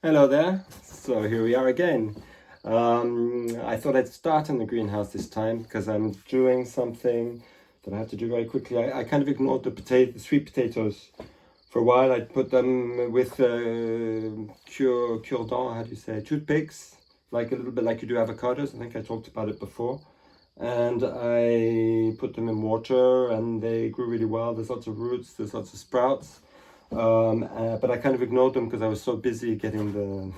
Hello there. So here we are again. I thought I'd start in the greenhouse this time because I'm doing something that I have to do very quickly. I kind of ignored the sweet potatoes for a while. I'd put them with cure-dent, how do you say, toothpicks, like a little bit like you do avocados. I think I talked about it before. And I put them in water and they grew really well. There's lots of roots, there's lots of sprouts. But I kind of ignored them because I was so busy getting the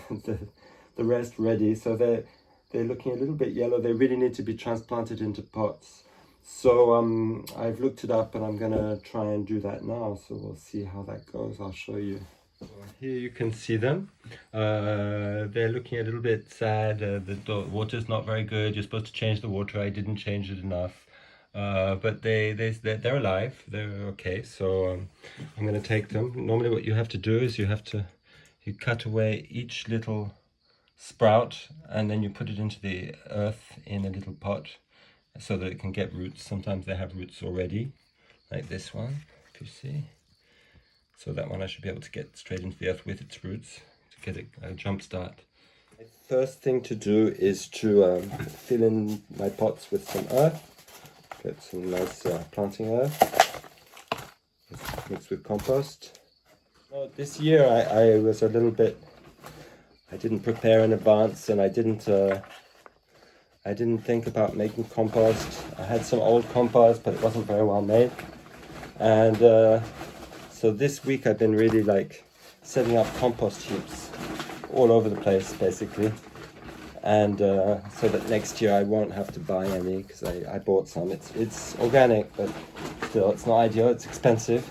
rest ready. So they're looking a little bit yellow. They really need to be transplanted into pots. So I've looked it up and I'm gonna try and do that now. So we'll see how that goes. I'll show you. So here you can see them. They're looking a little bit sad. The water's not very good. You're supposed to change the water. I didn't change it enough. But they're alive. They're okay. So I'm going to take them. Normally, what you have to do is you cut away each little sprout and then you put it into the earth in a little pot so that it can get roots. Sometimes they have roots already, like this one, if you see. So that one I should be able to get straight into the earth with its roots to get a jump start. The first thing to do is to fill in my pots with some earth. Get some nice planting earth mixed with compost. This year I was a little bit, I didn't prepare in advance and I didn't think about making compost. I had some old compost, but it wasn't very well made. And so this week I've been really like setting up compost heaps all over the place basically. And so that next year I won't have to buy any because I bought some. It's organic, but still it's not ideal. It's expensive,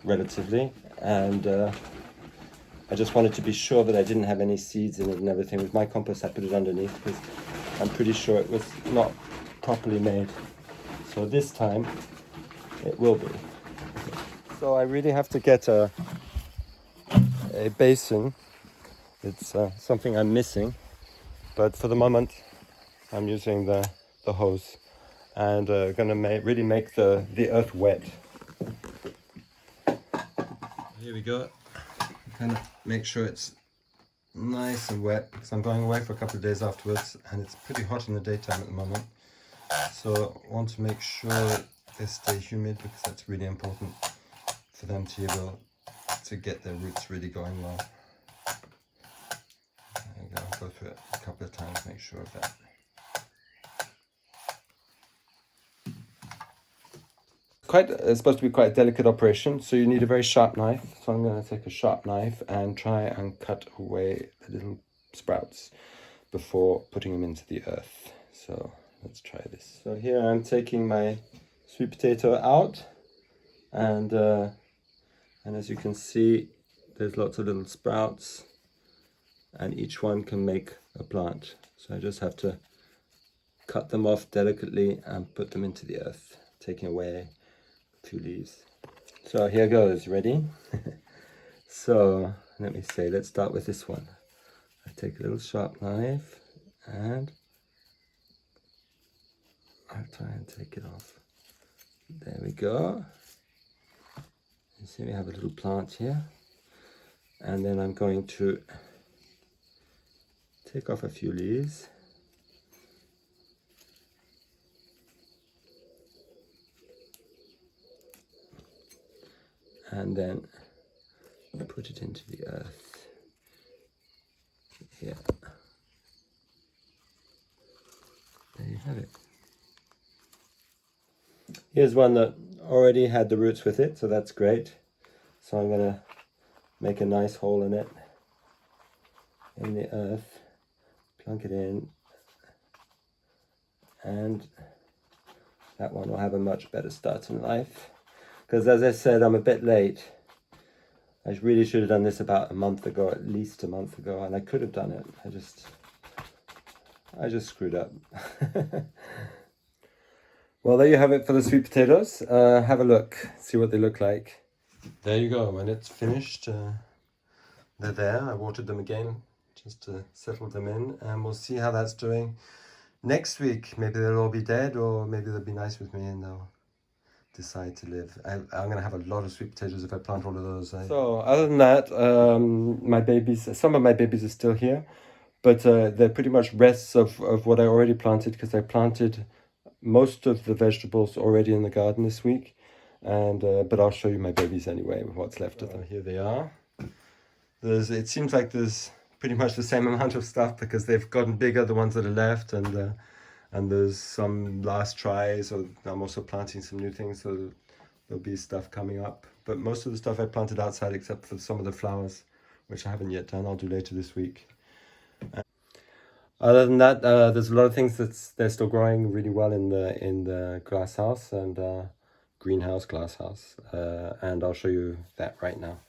relatively, and I just wanted to be sure that I didn't have any seeds in it and everything. With my compost, I put it underneath because I'm pretty sure it was not properly made. So this time it will be. So I really have to get a basin. It's something I'm missing. But for the moment, I'm using the hose and going to really make the earth wet. Here we go. Kind of make sure it's nice and wet because I'm going away for a couple of days afterwards and it's pretty hot in the daytime at the moment. So I want to make sure that they stay humid because that's really important for them to be able to get their roots really going well. I'll go through it a couple of times, make sure of that. It's supposed to be quite a delicate operation, so you need a very sharp knife. So I'm going to take a sharp knife and try and cut away the little sprouts before putting them into the earth. So let's try this. So here I'm taking my sweet potato out, and as you can see, there's lots of little sprouts. And each one can make a plant. So I just have to cut them off delicately and put them into the earth, taking away a few leaves. So here goes, ready? So let me say, let's start with this one. I take a little sharp knife and I'll try and take it off. There we go. You see we have a little plant here. And then I'm going to take off a few leaves. And then put it into the earth. Here. There you have it. Here's one that already had the roots with it, so that's great. So I'm going to make a nice hole in it, in the earth. Plunk it in, and that one will have a much better start in life. Because as I said, I'm a bit late. I really should have done this about a month ago, at least a month ago, and I could have done it. I just screwed up. Well, there you have it for the sweet potatoes. Have a look, see what they look like. There you go. When it's finished, they're there. I watered them again, just to settle them in, and we'll see how that's doing next week. Maybe they'll all be dead, or maybe they'll be nice with me and they'll decide to live. I'm going to have a lot of sweet potatoes if I plant all of those. So other than that, some of my babies are still here, but they're pretty much rests of what I already planted, because I planted most of the vegetables already in the garden this week. And but I'll show you my babies anyway, with what's left of them. Here they are. It seems like there's pretty much the same amount of stuff, because they've gotten bigger, the ones that are left, and there's some last tries, or I'm also planting some new things, so there'll be stuff coming up. But most of the stuff I planted outside, except for some of the flowers, which I haven't yet done. I'll do later this week. Other than that, there's a lot of things they're still growing really well in the glass house and greenhouse glass house, and I'll show you that right now.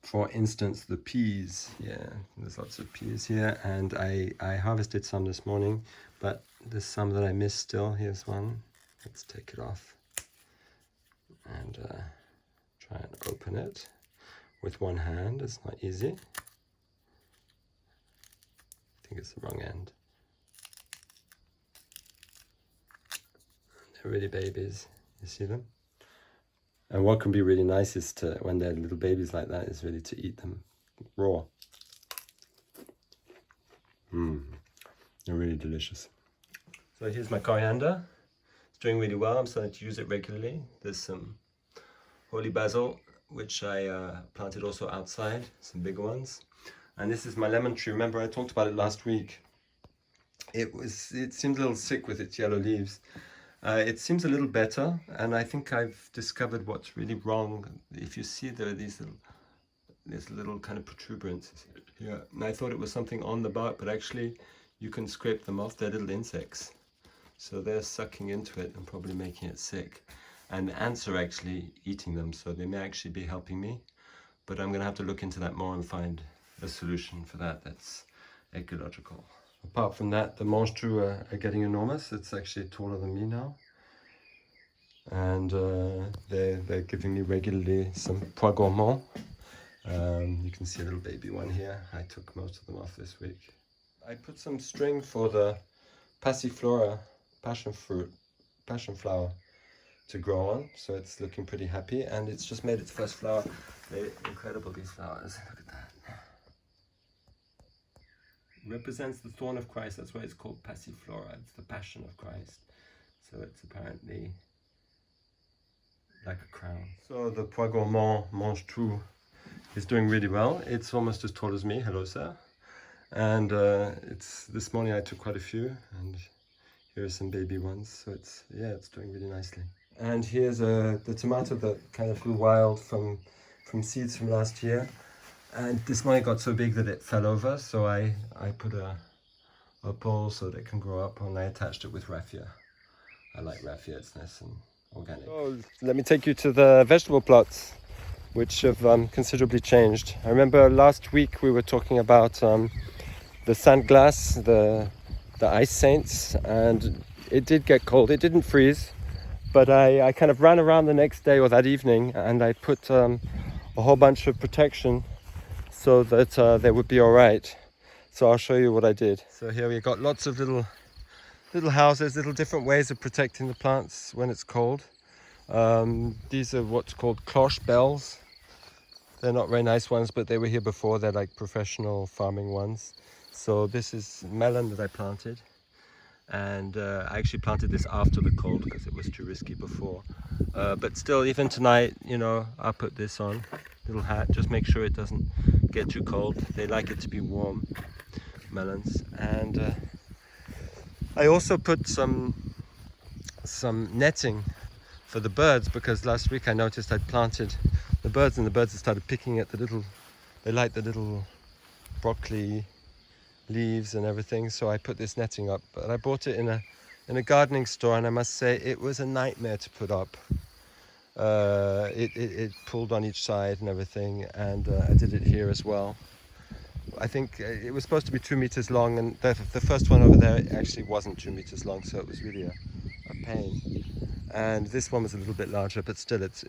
For instance, the peas. Yeah, there's lots of peas here, and I harvested some this morning, but there's some that I missed still. Here's one. Let's take it off and try and open it with one hand. It's not easy. I think it's the wrong end. They're really babies. You see them? And what can be really nice is when they're little babies like that, is really to eat them raw. They're really delicious. So here's my coriander. It's doing really well. I'm starting to use it regularly. There's some holy basil, which I planted also outside, some bigger ones. And this is my lemon tree. Remember, I talked about it last week. It seemed a little sick with its yellow leaves. It seems a little better, and I think I've discovered what's really wrong. If you see there are these little kind of protuberances here, and I thought it was something on the bark, but actually you can scrape them off. They're little insects, so they're sucking into it and probably making it sick. And ants are actually eating them, so they may actually be helping me. But I'm going to have to look into that more and find a solution for that that's ecological. Apart from that, the mange-tout are getting enormous. It's actually taller than me now. And they're giving me regularly some pois gourmand. You can see a little baby one here. I took most of them off this week. I put some string for the passiflora, passion flower, to grow on. So it's looking pretty happy, and it's just made its first flower. They're incredible, these flowers. Look at that. Represents the thorn of Christ. That's why it's called passiflora. It's the passion of Christ. So it's apparently like a crown. So the pois gourmand mange-tout is doing really well. It's almost as tall as me. Hello, sir. And this morning I took quite a few, and here are some baby ones. So it's doing really nicely. And here's the tomato that kind of grew wild from seeds from last year. And this morning got so big that it fell over, so I put a pole so that it can grow up, and I attached it with raffia. I like raffia, it's nice and organic. So let me take you to the vegetable plots, which have considerably changed. I remember last week we were talking about the Saint Glace, the ice saints, and it did get cold. It didn't freeze, but I kind of ran around the next day or that evening, and I put a whole bunch of protection so that they would be all right. So I'll show you what I did. So here we got lots of little houses, little different ways of protecting the plants when it's cold. These are what's called cloche bells. They're not very nice ones, but they were here before. They're like professional farming ones. So this is melon that I planted. And I actually planted this after the cold because it was too risky before. But still, even tonight, I'll put this on. Little hat, just make sure it doesn't get too cold. They like it to be warm, melons. And I also put some netting for the birds, because last week I noticed I'd planted the birds, and the birds had started picking at they like the little broccoli leaves and everything. So I put this netting up, but I bought it in a gardening store, and I must say it was a nightmare to put up. It pulled on each side and everything, and I did it here as well. I think it was supposed to be 2 meters long, and the first one over there actually wasn't 2 meters long, so it was really a pain. And this one was a little bit larger, but still it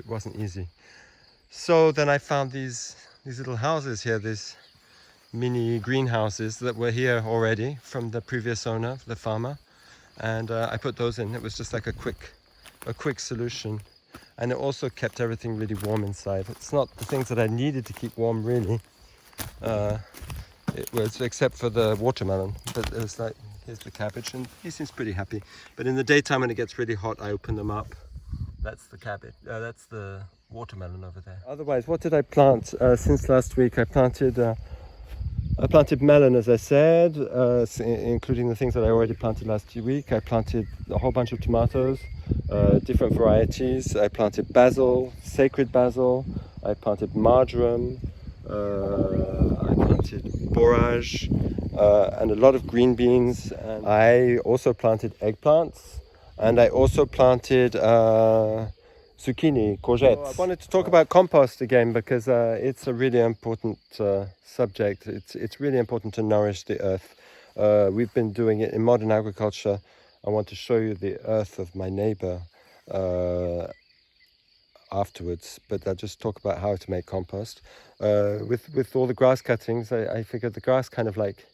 wasn't easy. So then I found these little houses here, these mini greenhouses that were here already from the previous owner, the farmer, and I put those in. It was just like a quick a quick solution, and it also kept everything really warm inside. It's not the things that I needed to keep warm really. It was, except for the watermelon, but it was like, here's the cabbage, and he seems pretty happy. But in the daytime when it gets really hot, I open them up. That's the cabbage, that's the watermelon over there. Otherwise, what did I plant since last week? I planted melon, as I said, including the things that I already planted last week. I planted a whole bunch of tomatoes, different varieties. I planted basil, sacred basil. I planted marjoram. I planted borage and a lot of green beans. And I also planted eggplants, and I also planted zucchini, courgettes. I wanted to talk about compost again because it's a really important subject. It's really important to nourish the earth. We've been doing it in modern agriculture. I want to show you the earth of my neighbor afterwards, but I'll just talk about how to make compost. With all the grass cuttings, I figured the grass kind of like,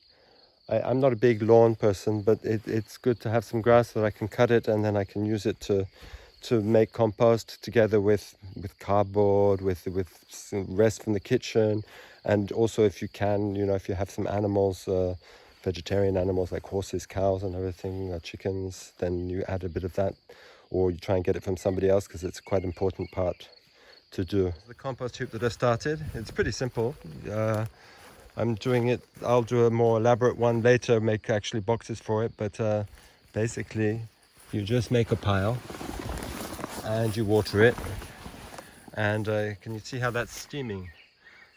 I'm not a big lawn person, but it's good to have some grass that I can cut it and then I can use it to make compost together with cardboard, with rest from the kitchen, and also if you can, if you have some animals, vegetarian animals like horses, cows and everything, chickens, then you add a bit of that, or you try and get it from somebody else because it's quite an important part to do. The compost heap that I started, it's pretty simple. I'm doing it, I'll do a more elaborate one later, make actually boxes for it, but basically you just make a pile and you water it, and can you see how that's steaming?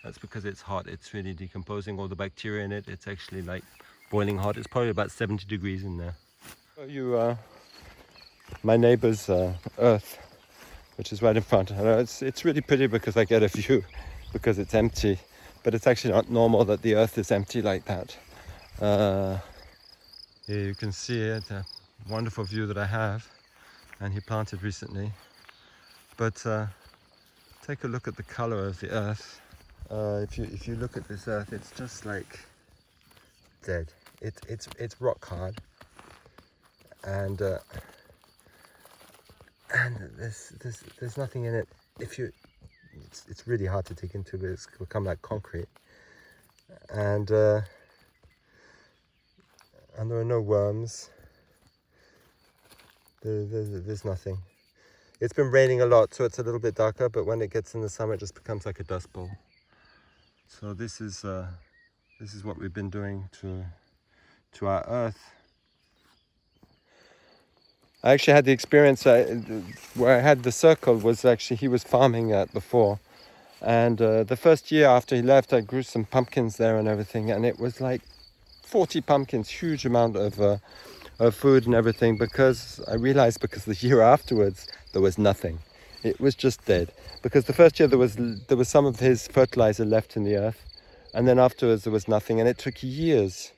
That's because it's hot. It's really decomposing all the bacteria in it. It's actually like boiling hot. It's probably about 70 degrees in there. My neighbor's earth, which is right in front. It's really pretty because I get a view because it's empty, but it's actually not normal that the earth is empty like that. Here you can see it, a wonderful view that I have, and he planted recently. But take a look at the color of the earth. If you look at this earth, it's just like dead. It's rock hard, and there's nothing in it. It's really hard to dig into, but it's become like concrete, and there are no worms. There's nothing. It's been raining a lot, so it's a little bit darker, but when it gets in the summer, it just becomes like a dust bowl. So this is what we've been doing to our earth. I actually had the experience where I had the circle was actually, he was farming that before. And the first year after he left, I grew some pumpkins there and everything. And it was like 40 pumpkins, huge amount of food and everything, because I realized because the year afterwards, there was nothing. It was just dead. Because the first year there was some of his fertilizer left in the earth. And then afterwards there was nothing. And it took years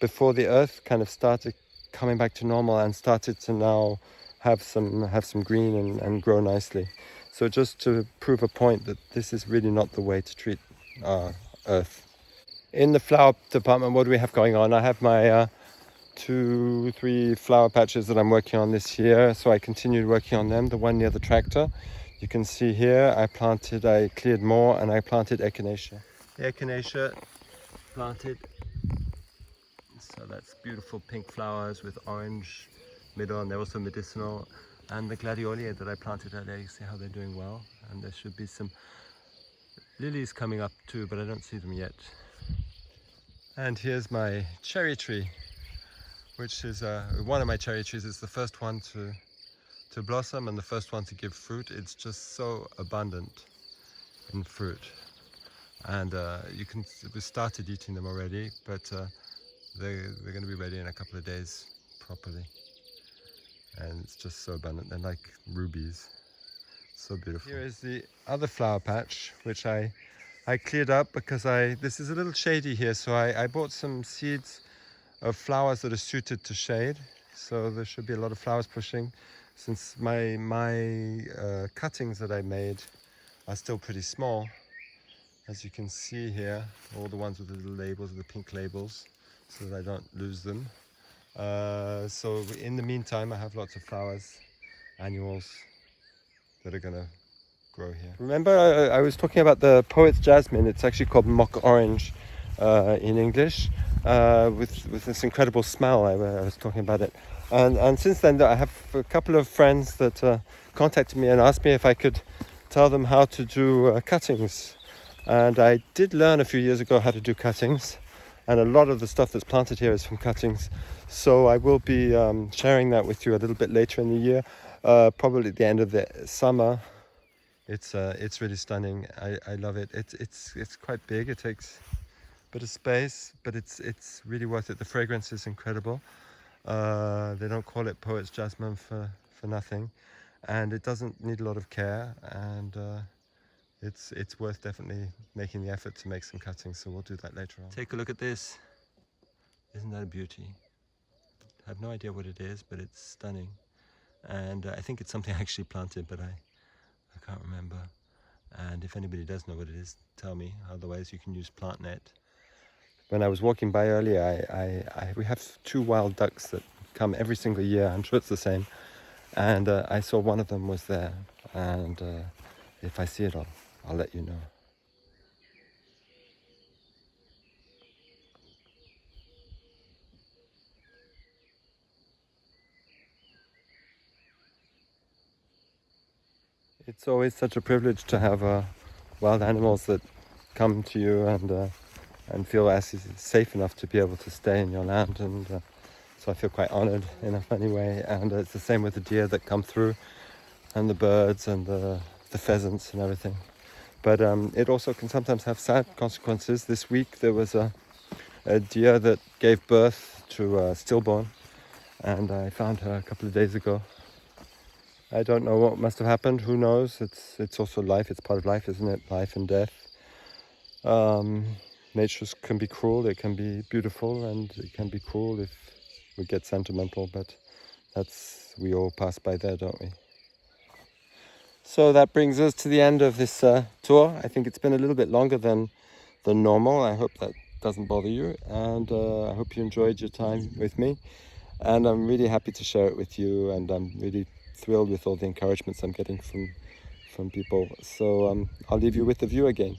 before the earth kind of started coming back to normal and started to now have some green and grow nicely. So just to prove a point that this is really not the way to treat our earth. In the flower department, what do we have going on? I have my 2-3 flower patches that I'm working on this year, so I continued working on them. The one near the tractor, you can see here, I cleared more and I planted echinacea. Echinacea planted, so that's beautiful pink flowers with orange middle, and they're also medicinal. And the gladioli that I planted earlier, you see how they're doing well, and there should be some lilies coming up too, but I don't see them yet. And here's my cherry tree, which is one of my cherry trees. Is the first one to blossom and the first one to give fruit. It's just so abundant in fruit, and we started eating them already, but they're going to be ready in a couple of days properly. And it's just so abundant. They're like rubies, so beautiful. Here is the other flower patch, which I cleared up because this is a little shady here, so I bought some seeds of flowers that are suited to shade. So there should be a lot of flowers pushing, since my cuttings that I made are still pretty small. As you can see here, all the ones with the little labels, the pink labels, so that I don't lose them. So in the meantime, I have lots of flowers annuals that are going to grow here. Remember I was talking about the poet's jasmine. It's actually called mock orange in English, with this incredible smell. I was talking about it. And since then I have a couple of friends that contacted me and asked me if I could tell them how to do cuttings. And I did learn a few years ago how to do cuttings, and a lot of the stuff that's planted here is from cuttings. So I will be sharing that with you a little bit later in the year, probably at the end of the summer. It's really stunning. I love it. It's quite big. It takes a bit of space, but it's really worth it. The fragrance is incredible. They don't call it poet's jasmine for nothing, and it doesn't need a lot of care, and it's worth definitely making the effort to make some cuttings. So we'll do that later on. Take a look at this. Isn't that a beauty? I have no idea what it is, but it's stunning, and I think it's something I actually planted, but I can't remember. And if anybody does know what it is, tell me. Otherwise you can use PlantNet. When I was walking by earlier, we have 2 wild ducks that come every single year. I'm sure it's the same. And I saw one of them was there. And if I see it, I'll let you know. It's always such a privilege to have wild animals that come to you and feel safe enough to be able to stay in your land, and so I feel quite honoured in a funny way. And it's the same with the deer that come through, and the birds and the pheasants and everything. But it also can sometimes have sad consequences. This week there was a deer that gave birth to a stillborn, and I found her a couple of days ago. I don't know what must have happened. Who knows? It's also life. It's part of life, isn't it? Life and death. Nature can be cruel. It can be beautiful, and it can be cruel if we get sentimental. But we all pass by there, don't we? So that brings us to the end of this tour. I think it's been a little bit longer than normal. I hope that doesn't bother you, and I hope you enjoyed your time with me. And I'm really happy to share it with you, and I'm really thrilled with all the encouragements I'm getting from people. So I'll leave you with the view again.